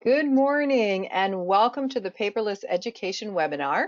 Good morning and welcome to the Paperless Education webinar.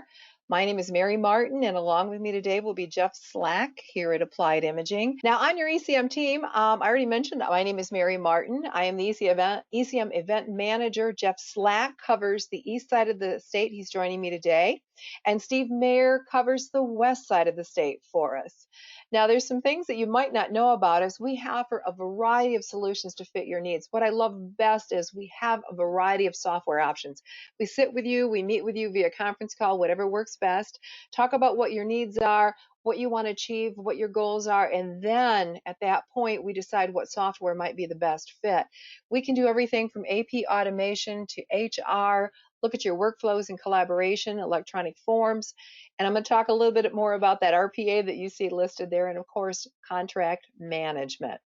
My name is Mary Martin, and along with me today will be Jeff Slack here at Applied Imaging. Now, on your ECM team, I already mentioned that my name is Mary Martin. I am the ECM event manager. Jeff Slack covers the east side of the state. He's joining me today. And Steve Mayer covers the west side of the state for us. Now, there's some things that you might not know about us. We offer a variety of solutions to fit your needs. What I love best is we have a variety of software options. We sit with you, we meet with you via conference call, whatever works best, talk about what your needs are, what you want to achieve, what your goals are, and then at that point, we decide what software might be the best fit. We can do everything from AP automation to HR, look at your workflows and collaboration, electronic forms, and I'm going to talk a little bit more about that RPA that you see listed there, and of course, contract management.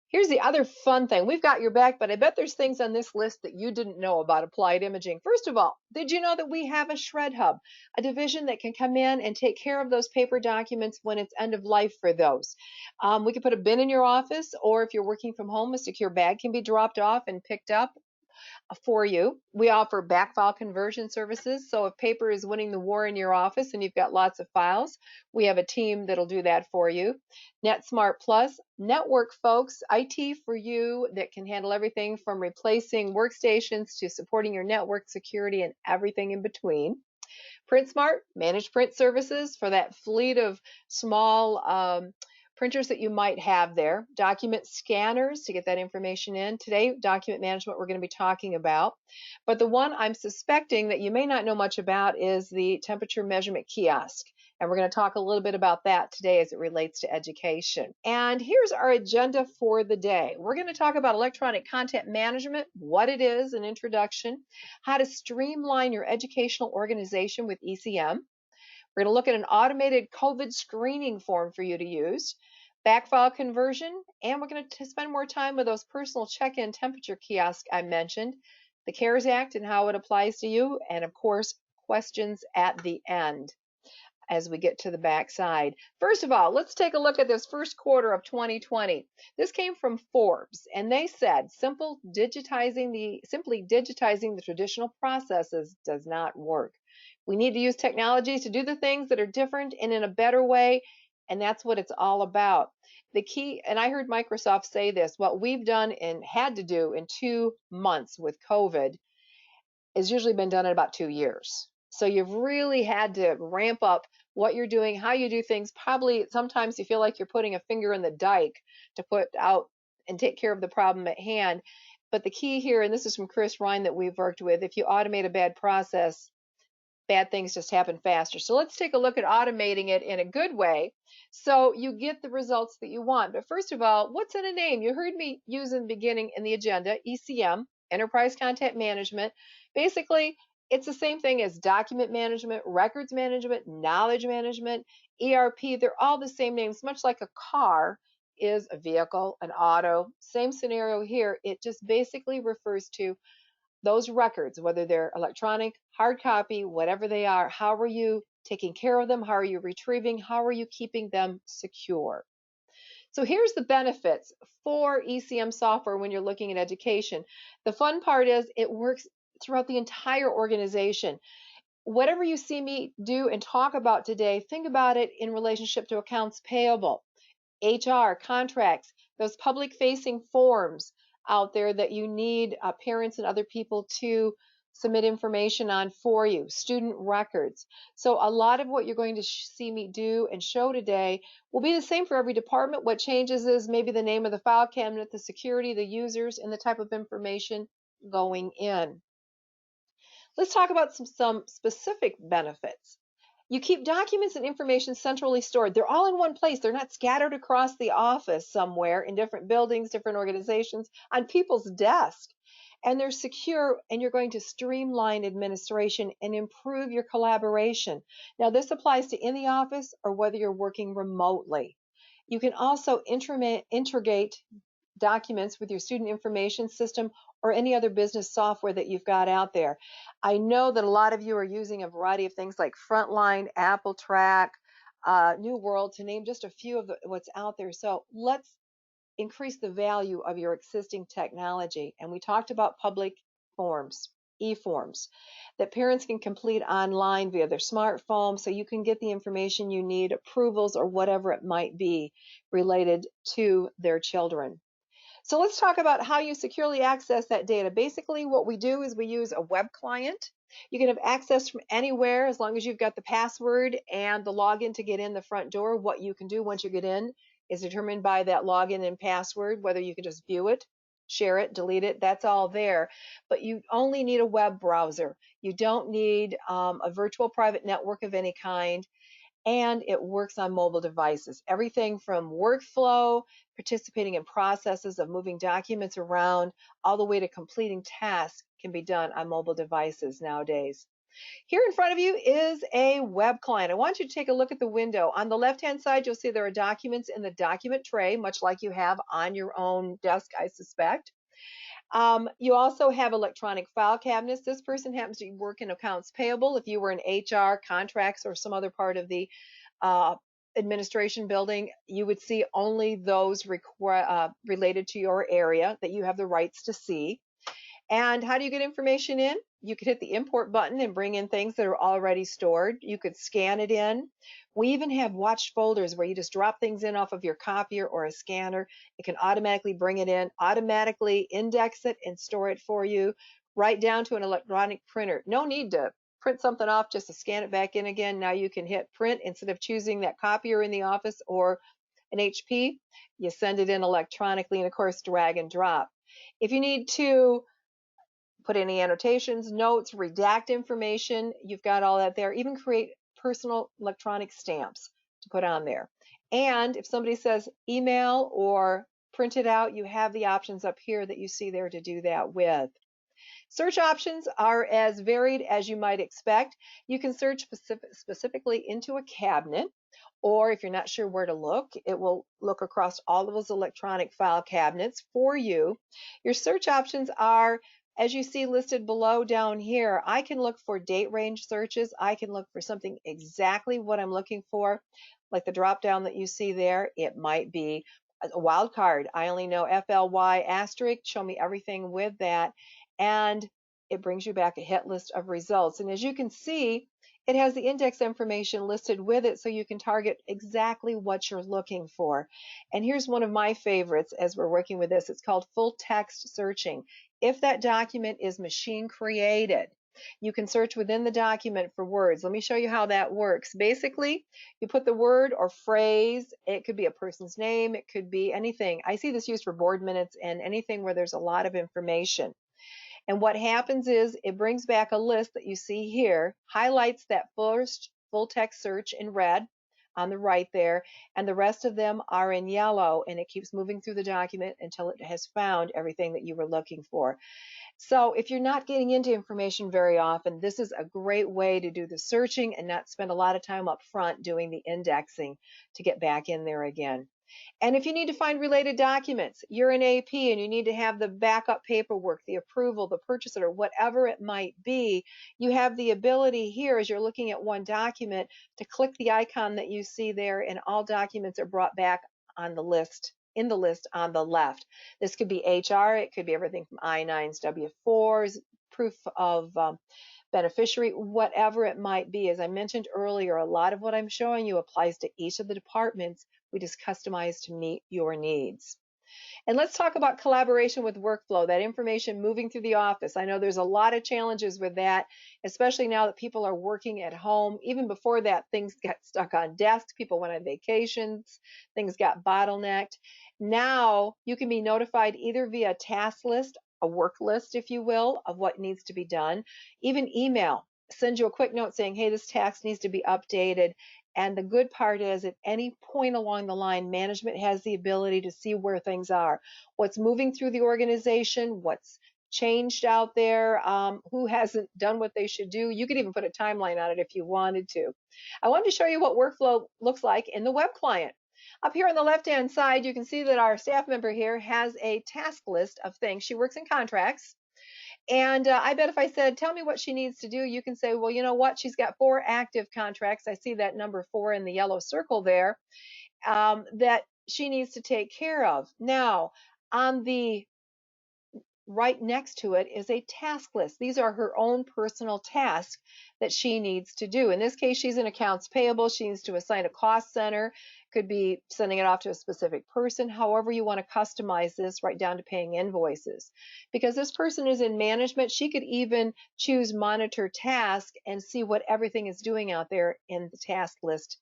Here's the other fun thing. We've got your back, but I bet there's things on this list that you didn't know about Applied Imaging. First of all, did you know that we have a Shred Hub, a division that can come in and take care of those paper documents when it's end of life for those? We can put a bin in your office, or if you're working from home, a secure bag can be dropped off and picked up for you. We offer back file conversion services. So if paper is winning the war in your office and you've got lots of files, we have a team that'll do that for you. NetSmart Plus, network folks, IT for you that can handle everything from replacing workstations to supporting your network security and everything in between. PrintSmart, managed print services for that fleet of small printers that you might have there. Document scanners to get that information in. Today, document management we're going to be talking about. But the one I'm suspecting that you may not know much about is the temperature measurement kiosk. And we're going to talk a little bit about that today as it relates to education. And here's our agenda for the day. We're going to talk about electronic content management, what it is, an introduction, how to streamline your educational organization with ECM. We're going to look at an automated COVID screening form for you to use, backfile conversion, and we're going to spend more time with those personal check-in temperature kiosks I mentioned, the CARES Act and how it applies to you, and of course, questions at the end as we get to the back side. First of all, let's take a look at this first quarter of 2020. This came from Forbes, and they said simply digitizing the traditional processes does not work. We need to use technologies to do the things that are different and in a better way, and that's what it's all about. The key, and I heard Microsoft say this, what we've done and had to do in 2 months with COVID has usually been done in about 2 years. So you've really had to ramp up what you're doing, how you do things. Probably sometimes you feel like you're putting a finger in the dike to put out and take care of the problem at hand. But the key here, and this is from Chris Ryan that we've worked with, if you automate a bad process, bad things just happen faster. So let's take a look at automating it in a good way so you get the results that you want. But first of all, what's in a name? You heard me use in the beginning in the agenda, ECM, Enterprise Content Management. Basically, it's the same thing as document management, records management, knowledge management, ERP. They're all the same names, much like a car is a vehicle, an auto. Same scenario here. It just basically refers to those records, whether they're electronic, hard copy, whatever they are. How are you taking care of them? How are you retrieving? How are you keeping them secure? So here's the benefits for ECM software when you're looking at education. The fun part is it works throughout the entire organization. Whatever you see me do and talk about today, think about it in relationship to accounts payable, HR, contracts, those public facing forms out there that you need parents and other people to submit information on for you, student records. So a lot of what you're going to see me do and show today will be the same for every department. What changes is maybe the name of the file cabinet, the security, the users, and the type of information going in. Let's talk about some specific benefits. You keep documents and information centrally stored. They're all in one place. They're not scattered across the office somewhere in different buildings, different organizations, on people's desk. And they're secure, and you're going to streamline administration and improve your collaboration. Now, this applies to in the office or whether you're working remotely. You can also integrate documents with your student information system or any other business software that you've got out there. I know that a lot of you are using a variety of things like Frontline, Apple Track, New World, to name just a few of what's out there. So let's increase the value of your existing technology. And we talked about public forms, e-forms, that parents can complete online via their smartphone so you can get the information you need, approvals, or whatever it might be related to their children. So let's talk about how you securely access that data. Basically, what we do is we use a web client. You can have access from anywhere as long as you've got the password and the login to get in the front door. What you can do once you get in is determined by that login and password, whether you can just view it, share it, delete it, that's all there. But you only need a web browser. You don't need a virtual private network of any kind, and it works on mobile devices. Everything from workflow, participating in processes of moving documents around, all the way to completing tasks can be done on mobile devices nowadays. Here in front of you is a web client. I want you to take a look at the window. On the left-hand side, you'll see there are documents in the document tray, much like you have on your own desk, I suspect. You also have electronic file cabinets. This person happens to work in accounts payable. If you were in HR, contracts, or some other part of the uh, administration building, you would see only those related to your area that you have the rights to see. And how do you get information in? You could hit the import button and bring in things that are already stored. You could scan it in. We even have watched folders where you just drop things in off of your copier or a scanner. It can automatically bring it in, automatically index it and store it for you, right down to an electronic printer. No need to print something off just to scan it back in again. Now you can hit print instead of choosing that copier in the office or an HP. You send it in electronically and, of course, drag and drop. If you need to put any annotations, notes, redact information, you've got all that there. Even create personal electronic stamps to put on there. And if somebody says email or print it out, you have the options up here that you see there to do that with. Search options are as varied as you might expect. You can search specifically into a cabinet, or if you're not sure where to look, it will look across all of those electronic file cabinets for you. Your search options are, as you see listed below down here. I can look for date range searches. I can look for something exactly what I'm looking for, like the drop down that you see there. It might be a wild card. I only know FLY asterisk, show me everything with that. And it brings you back a hit list of results. And as you can see, it has the index information listed with it so you can target exactly what you're looking for. And here's one of my favorites as we're working with this. It's called full text searching. If that document is machine created, you can search within the document for words. Let me show you how that works. Basically, you put the word or phrase. It could be a person's name. It could be anything. I see this used for board minutes and anything where there's a lot of information. And what happens is it brings back a list that you see here, highlights that first full text search in red on the right there, and the rest of them are in yellow, and it keeps moving through the document until it has found everything that you were looking for. So if you're not getting into information very often, this is a great way to do the searching and not spend a lot of time up front doing the indexing to get back in there again. And if you need to find related documents, you're an AP and you need to have the backup paperwork, the approval, the purchase order, whatever it might be, you have the ability here as you're looking at one document to click the icon that you see there, and all documents are brought back on the list, in the list on the left. This could be HR, it could be everything from I-9s, W-4s, proof of beneficiary, whatever it might be. As I mentioned earlier, a lot of what I'm showing you applies to each of the departments. We just customize to meet your needs. And let's talk about collaboration with workflow, that information moving through the office. I know there's a lot of challenges with that, especially now that people are working at home. Even before that, things got stuck on desks, people went on vacations, things got bottlenecked. Now you can be notified either via task list, a work list, if you will, of what needs to be done, even email. Send you a quick note saying, hey, this task needs to be updated. And the good part is at any point along the line, management has the ability to see where things are, what's moving through the organization, what's changed out there, who hasn't done what they should do. You could even put a timeline on it if you wanted to. I wanted to show you what workflow looks like in the web client. Up here on the left-hand side, you can see that our staff member here has a task list of things. She works in contracts. And I bet if I said, tell me what she needs to do, you can say, well, you know what? She's got 4 active contracts. I see that number 4 in the yellow circle there that she needs to take care of. Now, on the right next to it is a task list. These are her own personal tasks that she needs to do. In this case, she's in accounts payable. She needs to assign a cost center. Could be sending it off to a specific person. However you want to customize this, right down to paying invoices. Because this person is in management, she could even choose monitor task and see what everything is doing out there in the task list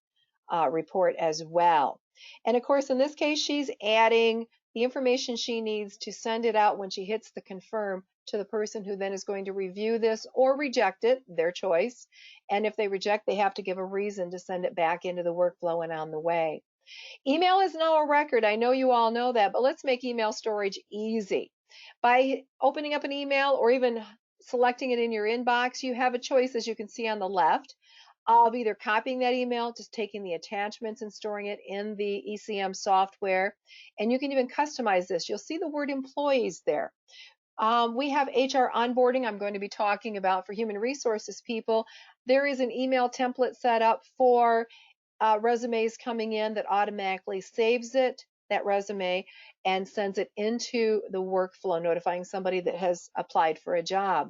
report as well. And of course, in this case, she's adding the information she needs to send it out when she hits the confirm to the person who then is going to review this or reject it, their choice. And if they reject, they have to give a reason to send it back into the workflow and on the way. Email is now a record. I know you all know that, but let's make email storage easy. By opening up an email or even selecting it in your inbox, you have a choice, as you can see on the left, of either copying that email, just taking the attachments and storing it in the ECM software. And you can even customize this. You'll see the word employees there. We have HR onboarding I'm going to be talking about for human resources people. There is an email template set up for resumes coming in that automatically saves it, that resume, and sends it into the workflow, notifying somebody that has applied for a job.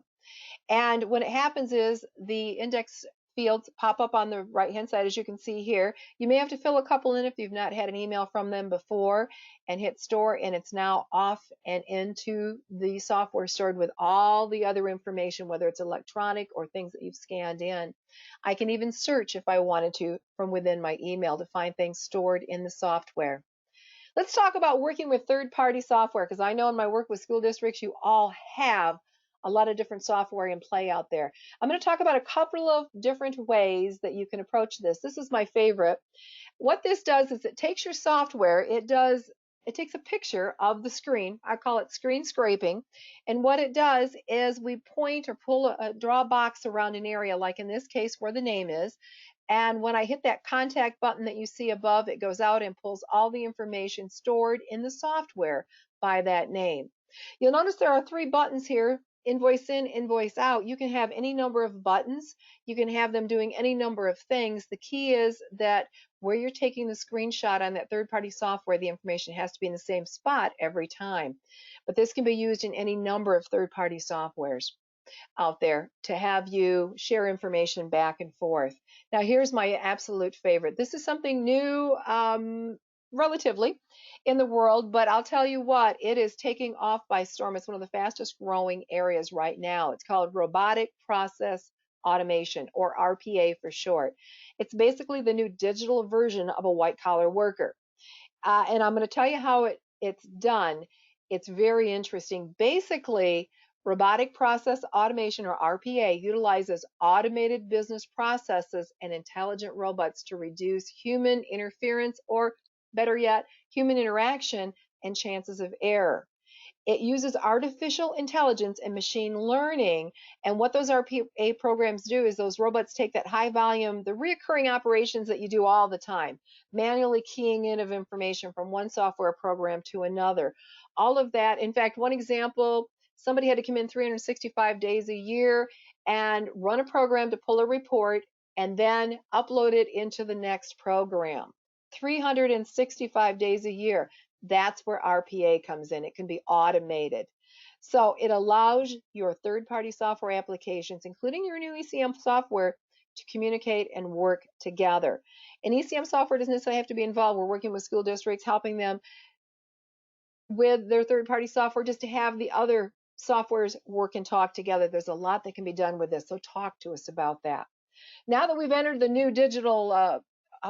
And when it happens is the index fields pop up on the right hand side, as you can see here. You may have to fill a couple in if you've not had an email from them before, and hit store, and it's now off and into the software stored with all the other information, whether it's electronic or things that you've scanned in. I can even search if I wanted to from within my email to find things stored in the software. Let's talk about working with third-party software, because I know in my work with school districts, you all have a lot of different software in play out there. I'm going to talk about a couple of different ways that you can approach this. This is my favorite. What this does is it takes your software, it takes a picture of the screen. I call it screen scraping. And what it does is we point or draw a box around an area, like in this case where the name is. And when I hit that contact button that you see above, it goes out and pulls all the information stored in the software by that name. You'll notice there are 3 buttons here: invoice in, invoice out. You can have any number of buttons. You can have them doing any number of things. The key is that where you're taking the screenshot on that third-party software, the information has to be in the same spot every time. But this can be used in any number of third-party softwares out there to have you share information back and forth. Now, here's my absolute favorite. This is something new, relatively, in the world, but I'll tell you what, it is taking off by storm. It's one of the fastest growing areas right now. It's called robotic process automation, or RPA for short. It's basically the new digital version of a white collar worker. And I'm going to tell you how it's done. It's very interesting. Basically, robotic process automation, or RPA, utilizes automated business processes and intelligent robots to reduce human interference, or better yet, human interaction and chances of error. It uses artificial intelligence and machine learning. And what those RPA programs do is those robots take that high volume, the reoccurring operations that you do all the time, manually keying in of information from one software program to another. All of that. In fact, one example, somebody had to come in 365 days a year and run a program to pull a report and then upload it into the next program. 365 days a year. That's where RPA comes in. It can be automated. So it allows your third-party software applications, including your new ECM software, to communicate and work together. And ECM software doesn't necessarily have to be involved. We're working with school districts, helping them with their third-party software, just to have the other softwares work and talk together. There's a lot that can be done with this, so talk to us about that. Now that we've entered the new digital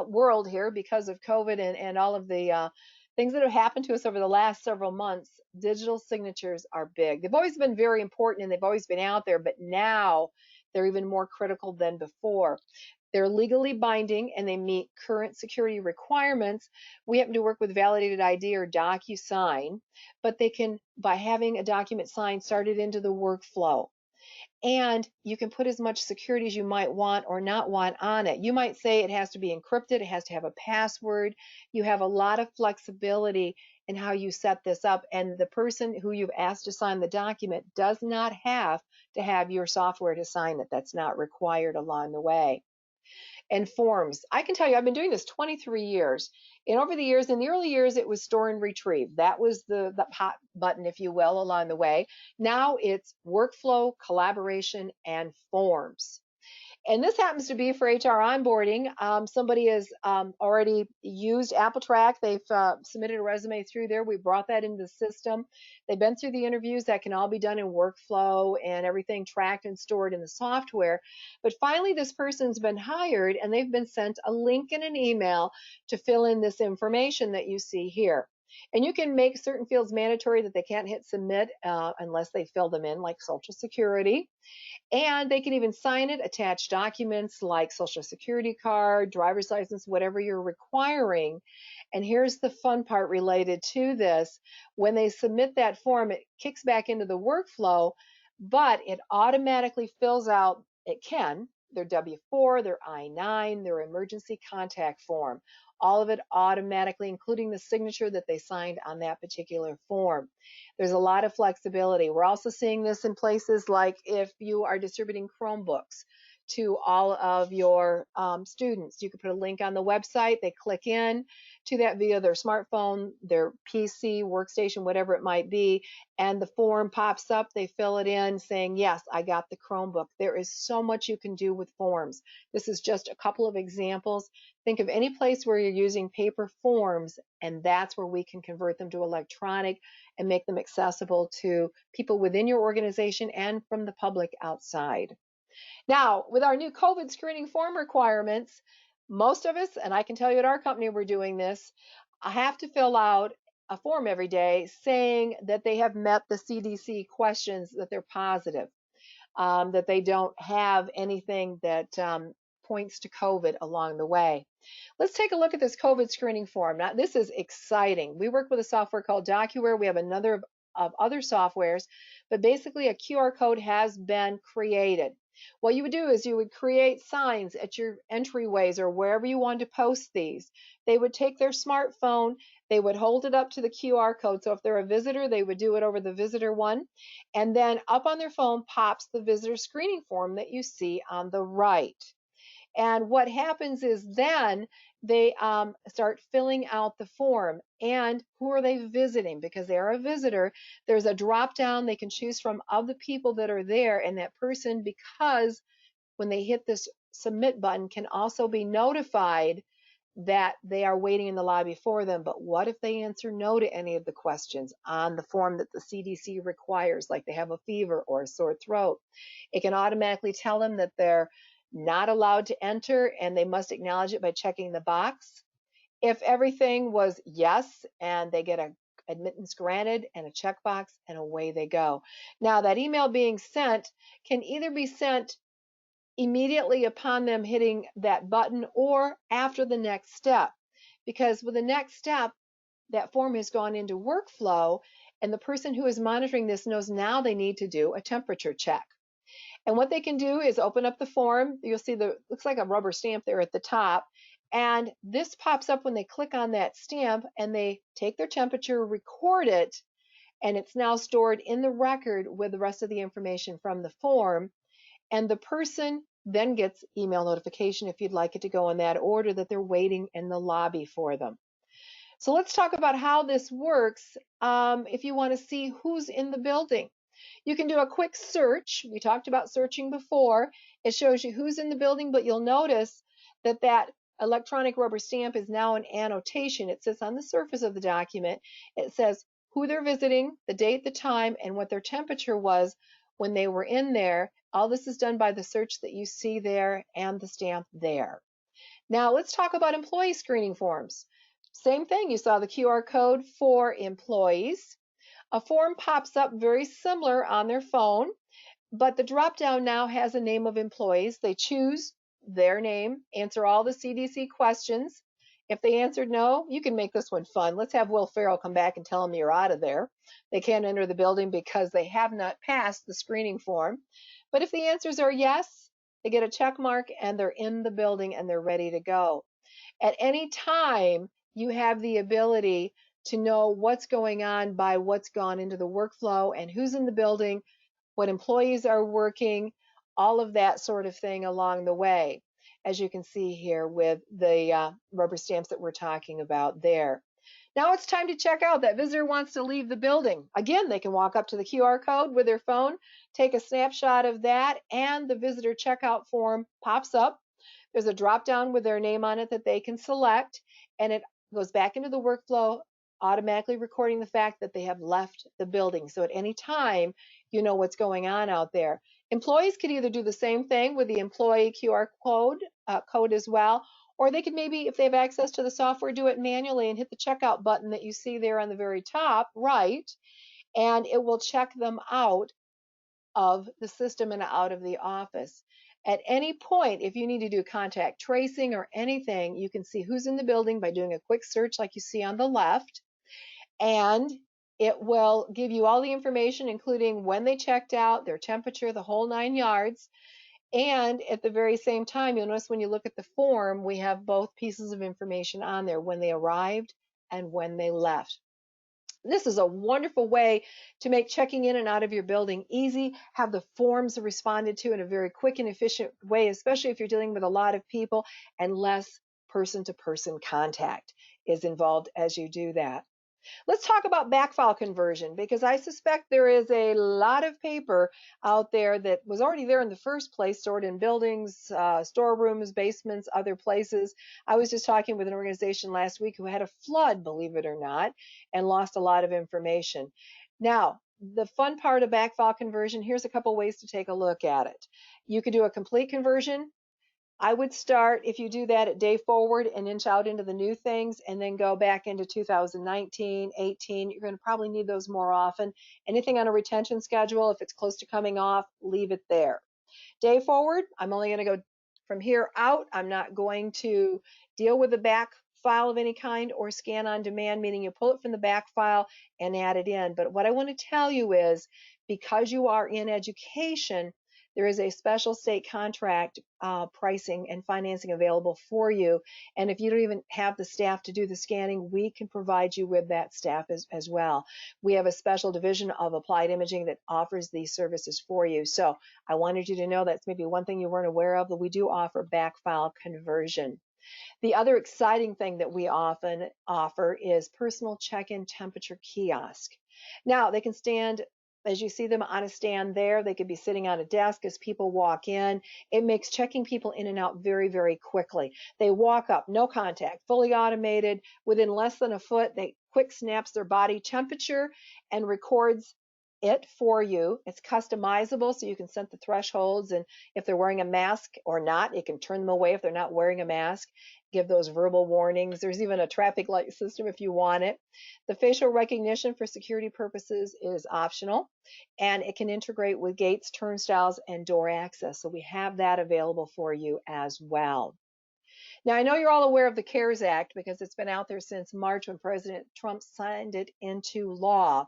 world here because of COVID and all of the things that have happened to us over the last several months, digital signatures are big. They've always been very important and they've always been out there, but now they're even more critical than before. They're legally binding and they meet current security requirements. We happen to work with Validated ID or DocuSign, but they can, by having a document signed, start it into the workflow. And you can put as much security as you might want or not want on it. You might say it has to be encrypted, it has to have a password. You have a lot of flexibility in how you set this up, and the person who you've asked to sign the document does not have to have your software to sign it. That's not required along the way. And forms. I can tell you, I've been doing this 23 years. And over the years, in the early years, it was store and retrieve. That was the hot button, if you will, along the way. Now it's workflow, collaboration, and forms. And this happens to be for HR onboarding. Somebody has already used AppleTrack. They've submitted a resume through there. We brought that into the system. They've been through the interviews. That can all be done in workflow and everything tracked and stored in the software. But finally, this person's been hired and they've been sent a link in an email to fill in this information that you see here. And you can make certain fields mandatory that they can't hit submit unless they fill them in, like Social Security. And they can even sign it, attach documents like Social Security card, driver's license, whatever you're requiring. And here's the fun part related to this. When they submit that form, it kicks back into the workflow, but it automatically fills out, it can, their W-4, their I-9, their emergency contact form. All of it automatically, including the signature that they signed on that particular form. There's a lot of flexibility. We're also seeing this in places like if you are distributing Chromebooks to all of your students. You can put a link on the website. They click in to that via their smartphone, their PC, workstation, whatever it might be, and the form pops up. They fill it in saying, yes, I got the Chromebook. There is so much you can do with forms. This is just a couple of examples. Think of any place where you're using paper forms, and that's where we can convert them to electronic and make them accessible to people within your organization and from the public outside. Now, with our new COVID screening form requirements, most of us, and I can tell you at our company we're doing this, I have to fill out a form every day saying that they have met the CDC questions, that they're positive, that they don't have anything that points to COVID along the way. Let's take a look at this COVID screening form. Now, this is exciting. We work with a software called DocuWare. We have another of other softwares, but basically a QR code has been created. What you would do is you would create signs at your entryways or wherever you want to post these. They would take their smartphone, they would hold it up to the QR code. So if they're a visitor, they would do it over the visitor one. And then up on their phone pops the visitor screening form that you see on the right. And what happens is then they start filling out the form. And who are they visiting? Because they are a visitor, there's a drop down they can choose from of the people that are there. And that person, because when they hit this submit button, can also be notified that they are waiting in the lobby for them. But what if they answer no to any of the questions on the form that the CDC requires, like they have a fever or a sore throat? It can automatically tell them that they're not allowed to enter and they must acknowledge it by checking the box. If everything was yes and they get a admittance granted and a checkbox and away they go. Now that email being sent can either be sent immediately upon them hitting that button or after the next step, because with the next step that form has gone into workflow and the person who is monitoring this knows now they need to do a temperature check. And what they can do is open up the form. You'll see looks like a rubber stamp there at the top. And this pops up when they click on that stamp and they take their temperature, record it, and it's now stored in the record with the rest of the information from the form. And the person then gets email notification, if you'd like it to go in that order, that they're waiting in the lobby for them. So let's talk about how this works if you want to see who's in the building. You can do a quick search. We talked about searching before. It shows you who's in the building, but you'll notice that that electronic rubber stamp is now an annotation. It sits on the surface of the document. It says who they're visiting, the date, the time, and what their temperature was when they were in there. All this is done by the search that you see there and the stamp there. Now let's talk about employee screening forms. Same thing, you saw the QR code for employees. A form pops up very similar on their phone, but the drop-down now has a name of employees. They choose their name, answer all the CDC questions. If they answered no, you can make this one fun. Let's have Will Ferrell come back and tell them you're out of there. They can't enter the building because they have not passed the screening form. But if the answers are yes, they get a check mark and they're in the building and they're ready to go. At any time, you have the ability to know what's going on by what's gone into the workflow and who's in the building, what employees are working, all of that sort of thing along the way. as you can see here with the rubber stamps that we're talking about there. Now it's time to check out. That visitor wants to leave the building. Again, they can walk up to the QR code with their phone, take a snapshot of that, and the visitor checkout form pops up. There's a drop down with their name on it that they can select, and it goes back into the workflow, automatically recording the fact that they have left the building. So at any time, you know what's going on out there. Employees could either do the same thing with the employee QR code as well, or they could maybe, if they have access to the software, do it manually and hit the checkout button that you see there on the very top right, and it will check them out of the system and out of the office. At any point, if you need to do contact tracing or anything, you can see who's in the building by doing a quick search like you see on the left, and it will give you all the information, including when they checked out, their temperature, the whole 9 yards. And at the very same time, you'll notice when you look at the form, we have both pieces of information on there, when they arrived and when they left. This is a wonderful way to make checking in and out of your building easy, have the forms responded to in a very quick and efficient way, especially if you're dealing with a lot of people, and less person-to-person contact is involved as you do that. Let's talk about backfile conversion, because I suspect there is a lot of paper out there that was already there in the first place, stored in buildings, storerooms, basements, other places. I was just talking with an organization last week who had a flood, believe it or not, and lost a lot of information. Now, the fun part of backfile conversion, here's a couple ways to take a look at it. You could do a complete conversion. I would start, if you do that, at day forward and inch out into the new things, and then go back into 2019, 18. You're going to probably need those more often. Anything on a retention schedule, if it's close to coming off, leave it there. Day forward, I'm only going to go from here out. I'm not going to deal with a back file of any kind or scan on demand, meaning you pull it from the back file and add it in. But what I want to tell you is, because you are in education, there is a special state contract pricing and financing available for you. And if you don't even have the staff to do the scanning, we can provide you with that staff as well. We have a special division of Applied Imaging that offers these services for you. So I wanted you to know that's maybe one thing you weren't aware of, but we do offer backfile conversion. The other exciting thing that we often offer is personal check-in temperature kiosk. Now, they can stand, as you see them on a stand there, they could be sitting on a desk as people walk in. It makes checking people in and out very, very quickly. They walk up, no contact, fully automated. Within less than a foot, they quick snaps their body temperature and records it for you. It's customizable, so you can set the thresholds, and if they're wearing a mask or not, it can turn them away if they're not wearing a mask, give those verbal warnings. There's even a traffic light system if you want it. The facial recognition for security purposes is optional, and it can integrate with gates, turnstiles, and door access. So we have that available for you as well. Now, I know you're all aware of the CARES Act because it's been out there since March when President Trump signed it into law.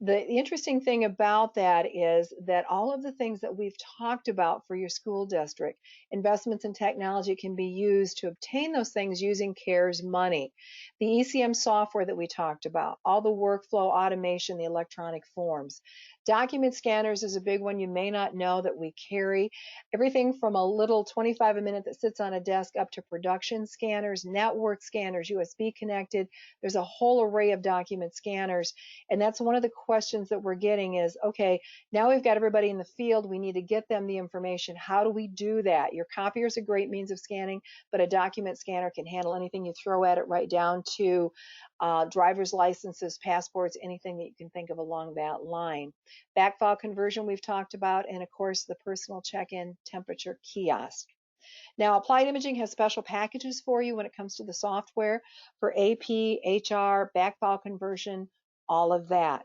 The interesting thing about that is that all of the things that we've talked about for your school district, investments in technology, can be used to obtain those things using CARES money. The ECM software that we talked about, all the workflow automation, the electronic forms. Document scanners is a big one you may not know that we carry. Everything from a little 25 a minute that sits on a desk up to production scanners, network scanners, USB connected. There's a whole array of document scanners. And that's one of the questions that we're getting is, okay, now we've got everybody in the field. We need to get them the information. How do we do that? Your copier is a great means of scanning, but a document scanner can handle anything you throw at it, right down to driver's licenses, passports, anything that you can think of along that line. Backfile conversion we've talked about, and of course the personal check-in temperature kiosk. Now, Applied Imaging has special packages for you when it comes to the software for AP, HR, backfile conversion, all of that.